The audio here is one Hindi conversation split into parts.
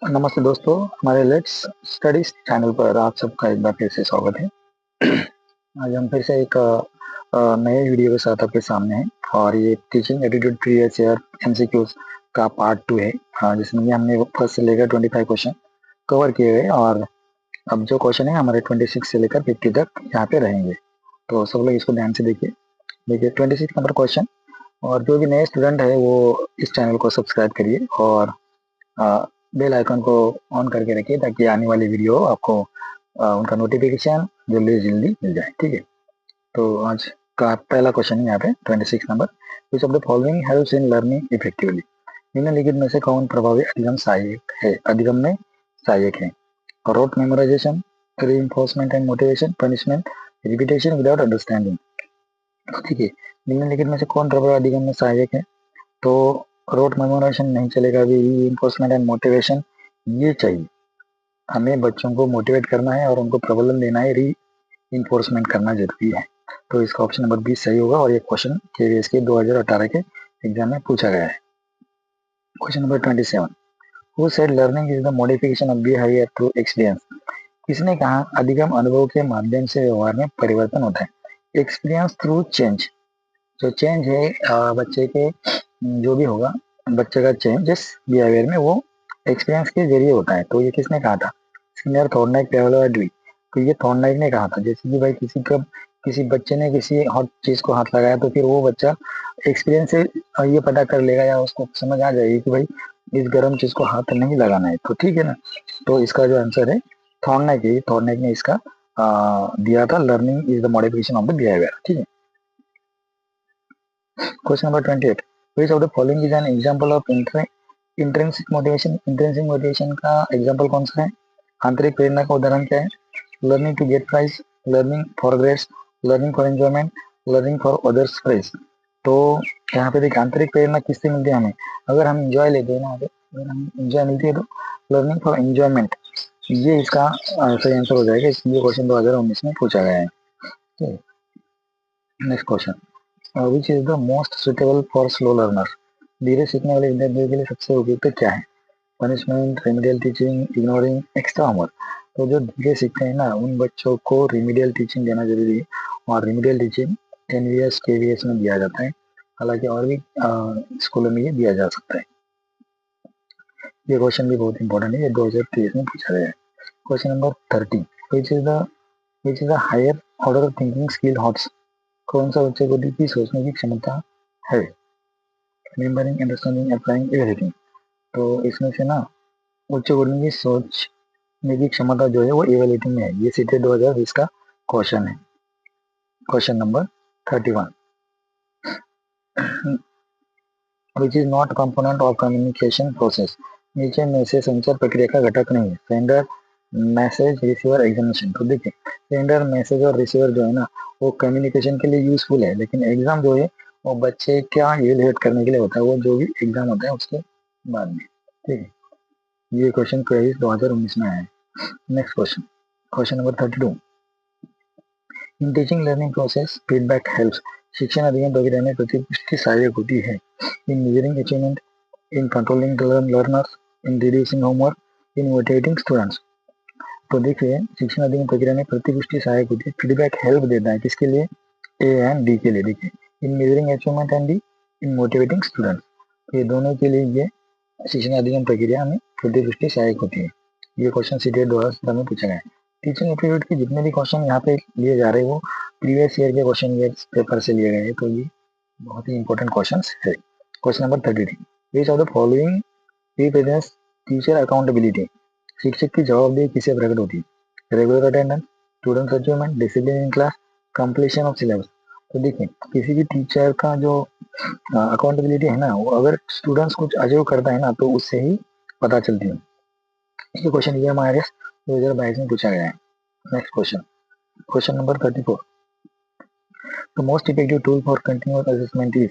नमस्ते दोस्तों, हमारे लेट्स स्टडीज चैनल पर आप सबका एक बार फिर से स्वागत है। आज हम फिर से एक नए वीडियो के साथ आपके सामने हैं और ये teaching attitude previous year MCQs का पार्ट 2 है। जिसमें हमने फर्स्ट से लेकर 25 क्वेश्चन कवर किए गए और अब जो क्वेश्चन है हमारे 26 से लेकर 50 तक यहाँ पे रहेंगे। तो सब लोग इसको ध्यान से देखिए 26 नंबर क्वेश्चन। और जो भी नए स्टूडेंट है वो इस चैनल को सब्सक्राइब करिए और बेल आइकन को ऑन करके रखिए ताकि आने वाली वीडियो आपको उनका नोटिफिकेशन जल्दी जल्दी मिल जाए। ठीक है, तो आज का पहला क्वेश्चन है यहाँ पे 26 number. Which of the following helps in learning effectively? निम्नलिखित में से कौन प्रभावी अधिगम सहायक है? अधिगम में सहायक है। Rote memorization, reinforcement and motivation, punishment, repetition without understanding. ठीक है, निम्नलिखित में से कौन प्रभावी अधिगम में सहायक है? तो रोट मेमोराइजेशन नहीं चलेगा, अभी रीइंफोर्समेंट एंड मोटिवेशन ये चाहिए। हमें बच्चों को मोटिवेट करना है और उनको प्रबंधन देना है, री इन्फोर्समेंट करना जरूरी है। तो इसका ऑप्शन नंबर 20 सही होगा और ये क्वेश्चन केवीएस के 2018 के एग्जाम में पूछा गया है। Question number 27, who said learning is the modification of behaviour through experience? किसने कहा अधिगम अनुभव के माध्यम से व्यवहार में परिवर्तन होता है? Experience through change. जो चेंज है बच्चे के जो भी होगा बच्चे का चेंज जिस बिहेवियर में वो एक्सपीरियंस के जरिए होता है। तो ये किसने कहा था? Skinner, Thorndike, Pavlov, Dewey. तो ये थॉर्नडाइक ने कहा था। जैसे कि भाई किसी बच्चे ने किसी हॉट चीज को हाथ लगाया तो फिर वो बच्चा एक्सपीरियंस से ये पता कर लेगा या उसको समझ आ जाएगी कि भाई इस गर्म चीज को हाथ नहीं लगाना है। तो ठीक है ना, तो इसका जो आंसर है थॉर्नडाइक है। थॉर्नडाइक ने इसका दिया था, learning is the modification of the behaviour. ठीक है, question number 28, which of the following is an example of intrinsic motivation? Intrinsic motivation का एग्जांपल कौन सा है? आंतरिक प्रेरणा का उदाहरण क्या है? Learning to get prize, learning for grades, learning for enjoyment, learning for others prize. तो यहाँ पे देखिए आंतरिक प्रेरणा किससे मिलती है हमें? अगर हम इंजॉय लेते हैं ना, अगर हम इंजॉय मिलती है तो लर्निंग फॉर एंजॉयमेंट ये इसका सही आंसर हो जाएगा। ये क्वेश्चन 2019 में पूछा गया है। Next question, which is the most suitable for slow learner? धीरे सीखने वाले विद्यार्थियों के लिए सबसे उपयुक्त क्या है? Punishment, remedial teaching, ignoring, extra homework. तो जो धीरे सीखते हैं ना उन बच्चों को रेमिडियल टीचिंग देना जरूरी है और रेमिडियल टीचिंग एनवीएस केवीएस में दिया जाता है। हालांकि और भी स्कूलों में ये दिया जा सकता है। ये क्वेश्चन भी बहुत इंपॉर्टेंट है, ये 2023 में पूछा गया है। Question number 30, which is the higher order thinking skill HOTS? कौन सा उच्च कोटि की सोचने की क्षमता है? Remembering, understanding, applying, everything. तो इसमें से ना उच्च कोटि की सोचने की क्षमता जो है वो इवेल्यूटिंग में है। ये सीटेट 2020 का क्वेश्चन है। Question number 31, which is not component of communication process? नीचे में से संचार प्रक्रिया का घटक नहीं है। Sender, message, receiver, examination. तो देखिए सेंडर, मैसेज और रिसीवर जो है ना वो कम्युनिकेशन के लिए यूजफुल है, लेकिन एग्जाम जो है वो बच्चे क्या इवेल्युएट करने के लिए होता है, वो जो भी एग्जाम होता है उसके बाद में। ठीक है, ये क्वेश्चन क्वेरीज 2019 में आया है। Next question, question number 32, in teaching learning process feedback helps? शिक्षण अधिगम प्रक्रिया में प्रतिपुष्टि सहायक होती है। इन measuring achievement, in controlling learners, in reducing homework, in motivating students. तो देखिए शिक्षण अधिगम प्रक्रिया में प्रतिपुष्टि सहायक होती है, फीडबैक हेल्प देता है। किसके लिए? ए एंड डी के लिए। देखिए इन measuring achievement and D, in motivating students. तो ये दोनों के लिए ये शिक्षण अधिगम प्रक्रिया में प्रतिपुष्टि सहायक होती है। ये क्वेश्चन सीटेट 2017 में पूछा गया है। टीचिंग एप्टीट्यूड के जितने भी क्वेश्चन यहाँ पे लिए जा रहे हैं वो प्रीवियस ईयर के क्वेश्चन पेपर से लिए गए हैं, तो ये बहुत ही इंपॉर्टेंट क्वेश्चन है। Question number 33, which of the following represents teacher accountability? शिक्षक की जवाबदेही किसे प्रकट होती है? Regular attendance, student achievement, discipline in class, completion of syllabus. तो देखिए किसी भी टीचर का जो अकाउंटेबिलिटी है ना वो अगर स्टूडेंट्स कुछ अचीव करता है ना तो उससे ही पता चलती है। ये क्वेश्चन EMIRS 2022 में पूछा गया है। Next question, question number 34, the most effective tool for continuous assessment is?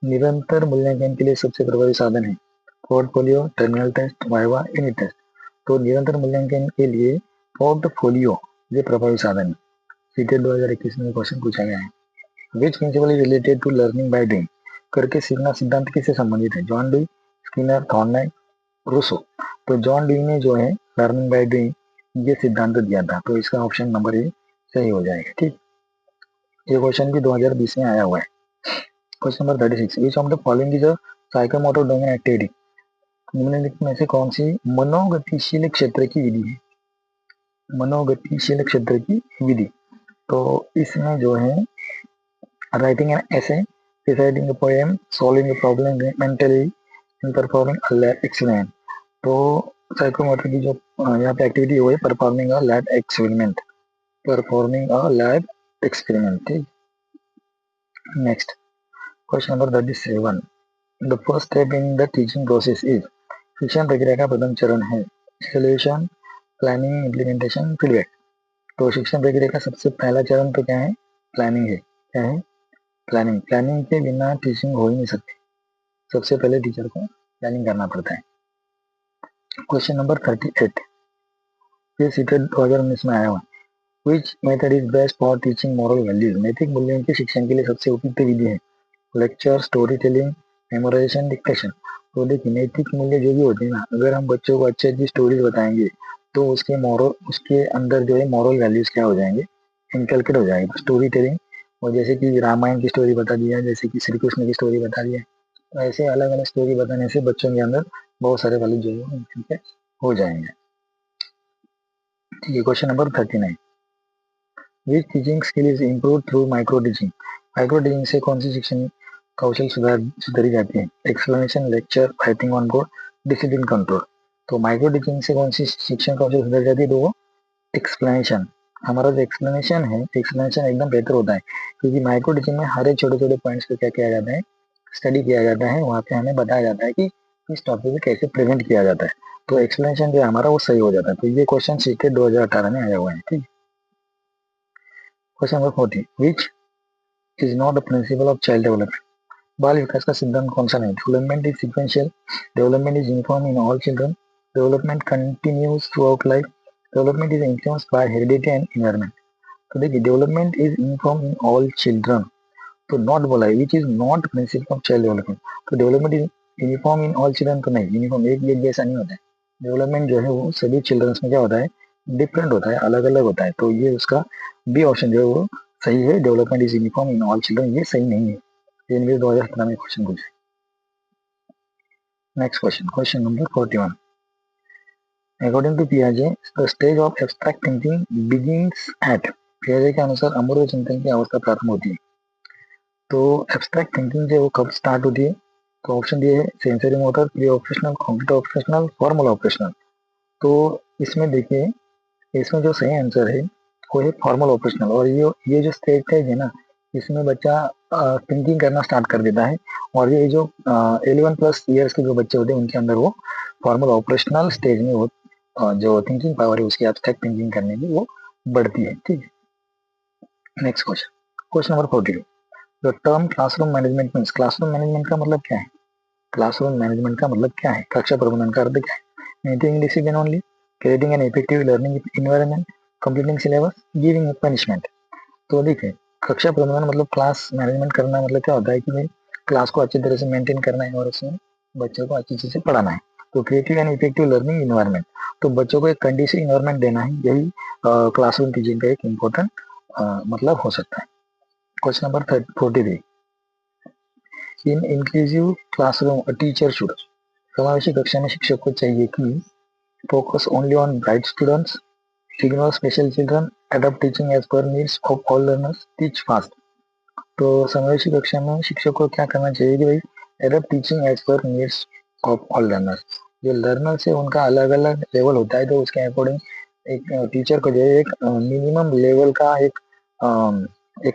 निरंतर मूल्यांकन के लिए सबसे प्रभावी साधन है portfolio, terminal test, viva, unit test. तो निरंतर मूल्यांकन के लिए पोर्टफोलियो ये प्रभावी साधन है। सीटेट 2021 में क्वेश्चन पूछा गया है। Which principle is related to learning by doing? करके सीखना सिद्धांत किससे संबंधित है? John Dewey, Skinner, Thorndike, Rousseau. तो जॉन डी ने जो है लर्निंग बाय डूइंग ये सिद्धांत दिया था, तो इसका ऑप्शन नंबर ए सही हो जाएगा। ठीक, ये क्वेश्चन भी 2020 में आया हुआ है। Question number 36, which of the following is a psychomotor domain activity. निम्नलिखित में से कौन सी मनोगतिशील क्षेत्र की विधि है? मनोगतिशील क्षेत्र की विधि, तो इसमें जो है writing an essay, reciting a poem, solving a problem mentally, and performing a lab experiment। तो साइकोमोटर की जो यहाँ पे एक्टिविटी वो है performing a lab experiment, performing a lab experiment. ठीक, next question number 37, the first step in the teaching process is. शिक्षण प्रक्रिया का प्रथम चरण है इवैल्यूएशन, प्लानिंग, इम्प्लीमेंटेशन, फीडबैक। तो शिक्षण प्रक्रिया का सबसे पहला चरण तो क्या है? प्लानिंग है। क्या है? प्लानिंग। प्लानिंग के बिना टीचिंग हो ही नहीं सकती, सबसे पहले टीचर को प्लानिंग करना पड़ता है। क्वेश्चन नंबर 38, ये सीटेड 2019 में आया हुआ। Which method is best for teaching moral values. नैतिक मूल्यों के शिक्षण के लिए सबसे उपयुक्त विधि है lecture, story telling, memorisation, dictation. तो देखिए नैतिक मूल्य जो भी होते हैं ना, अगर हम बच्चों को अच्छी अच्छी स्टोरीज बताएंगे तो उसके अंदर जो है मॉरल वैल्यूज क्या हो जाएंगे? इनकलकेट हो जाएंगे। स्टोरी टेलिंग, और जैसे कि रामायण की स्टोरी बता दिया, जैसे कि श्री कृष्ण की स्टोरी बता दिया, तो ऐसे अलग अलग स्टोरी बताने से बच्चों के अंदर बहुत सारे वैल्यू जो है इनकलकेट हो जाएंगे। ठीक है, question number 39, which teaching skill is improve through micro teaching. Micro teaching से कौन सी शिक्षण कौशल सुधारी जाती है? Explanation, lecture, writing on board, discipline control. तो माइक्रो टीचिंग से कौन सी शिक्षण कौशल सुधारी जाती है? तो वो एक्सप्लेनेशन। हमारा जो एक्सप्लेनेशन है, एक्सप्लेनेशन एकदम बेहतर होता है, क्योंकि माइक्रो टीचिंग में हर एक छोटे छोटे पॉइंट्स पे क्या किया जाता है? स्टडी किया जाता है, वहाँ पे हमें बताया जाता है कि इस टॉपिक को कैसे प्रेजेंट किया जाता है। तो एक्सप्लेनेशन जो है हमारा वो सही हो जाता है। तो ये क्वेश्चन सीटेड 2018 में आया हुआ है। ठीक, question number 40, which is not the principle of child development. बाल विकास का सिद्धांत कौन सा नहीं? Development is sequential, development is uniform in all children, development continues throughout life, development is influenced by heredity and environment. तो देखिए development is uniform in all children, तो नॉट बोला है, which is not principle of child development. तो development is uniform in all children तो नहीं, यूनिफॉर्म एक जैसा नहीं होता है। डेवलपमेंट जो है वो सभी चिल्ड्रंस में क्या होता है? डिफरेंट होता है, अलग अलग होता है। तो ये उसका बी ऑप्शन जो है वो सही है, development is uniform in all children, ये सही नहीं है। ये मेरे 2017 में क्वेश्चन पूछे। Next question, question number 41, according to पियाजे the stage of abstract thinking begins at. पियाजे के अनुसार अमूर्त चिंतन की अवस्था प्रारंभ होती है। तो एब्स्ट्रैक्ट थिंकिंग जो वो कब स्टार्ट होती है? तो ऑप्शन दिए है sensory motor, pre operational, computer operational, formal operational. तो इसमें देखिए, इसमें जो सही आंसर है वो है फॉर्मल ऑपरेशनल। और ये जो स्टेज है ना, इसमें बच्चा थिंकिंग करना स्टार्ट कर देता है। और ये जो 11+ ईयर्स के जो बच्चे होते हैं उनके अंदर वो फॉर्मल ऑपरेशनल स्टेज में वो जो थिंकिंग पावर है उसकी एब्स्ट्रैक्ट थिंकिंग करने की वो बढ़ती है। ठीक है, next question, question number 42, the term classroom management means. Classroom management का मतलब क्या है? क्लासरूम मैनेजमेंट का मतलब क्या है? कक्षा प्रबंधन का अर्थ क्या है? Maintaining discipline only, creating an effective learning environment, completing syllabus, giving punishment. तो देखिए कक्षा प्रबंधन मतलब क्लास मैनेजमेंट करना, मतलब क्या होता है कि भाई क्लास को अच्छी तरह से मेंटेन करना है और उसमें बच्चों को अच्छी चीज से पढ़ाना है। तो creative and effective learning environment, तो बच्चों को एक कंडीशन इन्वायरमेंट देना है, यही क्लासरूम टीचिंग का एक इम्पोर्टेंट मतलब हो सकता है। Question number 43, in inclusive classroom a teacher should. समावेशी कक्षा में शिक्षक को चाहिए कि focus only on bright students, ignore special children, adopt teaching as per needs of all learners, teach fast. तो समावेशी कक्षा में शिक्षक को क्या करना चाहिए कि भाई adopt teaching as per needs of all learners. जो लर्नर्स है उनका अलग अलग लेवल होता है, तो उसके अकॉर्डिंग एक टीचर को जो है एक मिनिमम लेवल का एक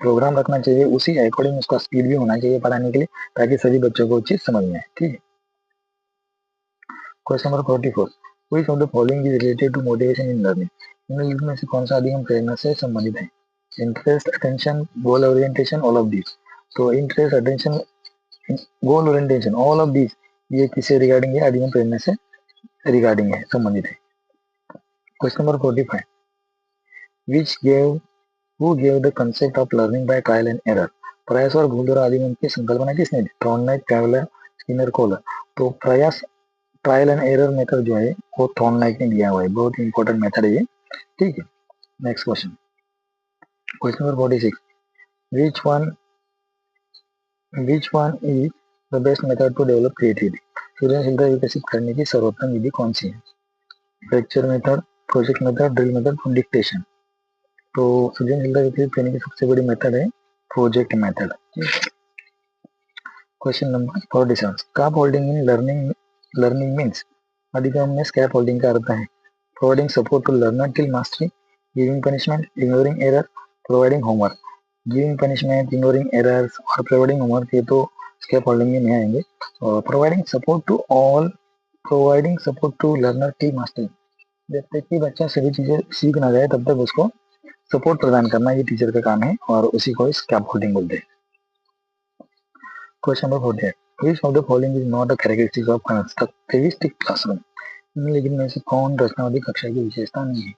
प्रोग्राम रखना चाहिए, उसी अकॉर्डिंग उसका स्पीड भी होना चाहिए पढ़ाने के लिए, ताकि सभी बच्चों को चीज समझ में आए। ठीक है, question number 44, which of the following is related to motivation in learning. निम्नलिखित में से कौन सा अधिगम प्रेरणा से संबंधित है? Interest, attention, goal orientation, all of these. तो interest, attention, goal orientation, all of these, ये किसे रिगार्डिंग है? अधिगम प्रेरणा से रिगार्डिंग है, संबंधित है। Question number 45, which gave who gave the concept of learning by trial and error. प्रयास और भूल द्वारा अधिगम की संकल्पना किसने दी? थॉर्नडाइक, कैवलर, स्किनर, कोहलर। तो प्रयास ट्रायल एंड एरर मेथड जो है वो थॉर्नडाइक ने दिया हुआ है, बहुत इंपॉर्टेंट मेथड है ये, ठीक है। Next question, question number 46, which one is the best method to develop creativity, सृजनशीलता विकसित करने की सर्वोत्तम विधि कौन सी है? Lecture method, project method, drill method, dictation. तो सृजनशीलता विकसित करने की सबसे बड़ी मेथड है project method. Question number 47, scaffolding in learning means, अधिगम में स्कैप होल्डिंग का अर्थ है providing support to learner till mastery, giving punishment, ignoring error, providing homework. Giving punishment, ignoring errors और प्रोवाइडिंग होमवर्क ये तो स्कैप होल्डिंग में नहीं आएंगे। और providing support to learner till mastery, जब तक कि बच्चा सभी चीजें सीख ना जाए तब तक उसको सपोर्ट प्रदान करना ये टीचर का काम है और उसी को स्कैप होल्डिंग बोलते हैं। Question number 48, which of the following is not a characteristic of constructivistic classroom, निम्नलिखित में से कौन रचनावादी कक्षा की विशेषता नहीं है?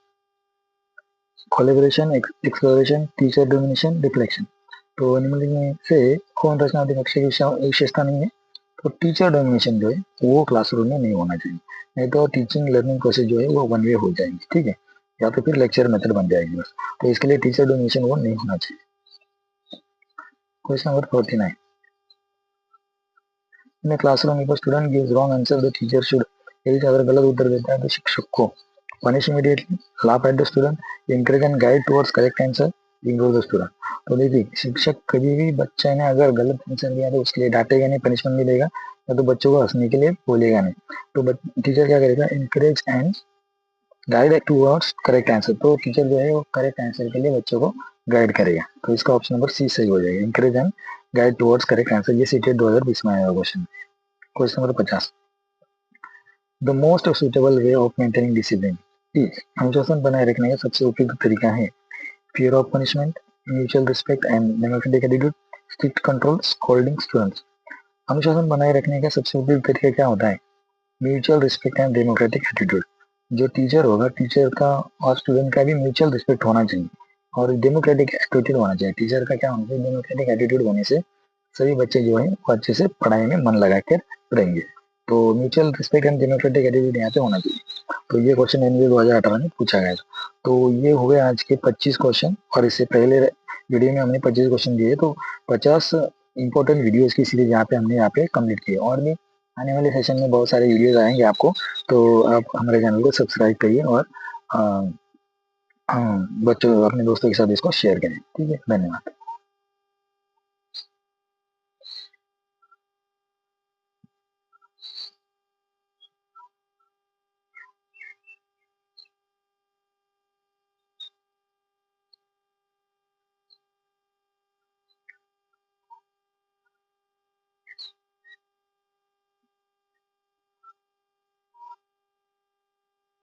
Collaboration, exploration, teacher domination, reflection. तो निम्नलिखित में से कौन रचनावादी कक्षा की विशेषता नहीं है? तो टीचर डोमिनेशन जो है वो क्लासरूम में नहीं होना चाहिए, नहीं तो टीचिंग लर्निंग प्रोसेस जो है वो वन वे हो जाएंगी, ठीक है, या तो फिर लेक्चर मेथड बन जाएगी बस। तो इसके लिए टीचर डोमिनेशन वो नहीं होना चाहिए। Question number 49, in classroom if student gives wrong answer the teacher should, यदि छात्र गलत उत्तर देता है तो शिक्षक को punish immediately, laugh at the student, encourage and guide towards correct answer, ignore the student. तो देखिए शिक्षक कभी भी बच्चे ने अगर गलत आंसर दिया तो उसके लिए डांटेगा नहीं, पनिशमेंट नहीं देगा, या तो बच्चों को हंसने के लिए बोलेगा नहीं। तो टीचर क्या करेगा, encourage and guide towards correct answer, तो टीचर जो है वो करेक्ट आंसर के लिए बच्चों को गाइड करेगा। तो इसका ऑप्शन नंबर सी सही हो जाएगा, encourage and guide towards correct answer. ये सीटेट 2020 में आया question. Question number 50, the most suitable way of maintaining discipline is, अनुशासन बनाए रखने का सबसे उपयुक्त तरीका है fear of punishment, mutual respect and democratic attitude, strict control, scolding students. अनुशासन बनाए रखने का सबसे उपयुक्त तरीका क्या होता है? Mutual respect and democratic attitude. जो टीचर होगा, टीचर का और स्टूडेंट का भी म्यूचुअल रिस्पेक्ट होना चाहिए और डेमोक्रेटिक एटीट्यूड होना चाहिए। टीचर का क्या होना चाहिए, डेमोक्रेटिक एटीट्यूड होने से सभी बच्चे जो है वो अच्छे से पढ़ाई में मन लगा कर रहेंगे। तो mutual respect and democratic attitude यहाँ पे होना चाहिए। तो ये क्वेश्चन एनबीए 2018 में पूछा गया था। तो ये हुए आज के 25 क्वेश्चन, और इससे पहले वीडियो में हमने 25 क्वेश्चन दिए, तो 50 इंपॉर्टेंट वीडियोस की सीरीज हमने यहाँ पे कंप्लीट की। और भी आने वाले सेशन में बहुत सारे वीडियोस आएंगे आपको, तो आप हमारे चैनल को सब्सक्राइब करिए और बच्चों अपने दोस्तों के साथ इसको शेयर करें, ठीक है। धन्यवाद।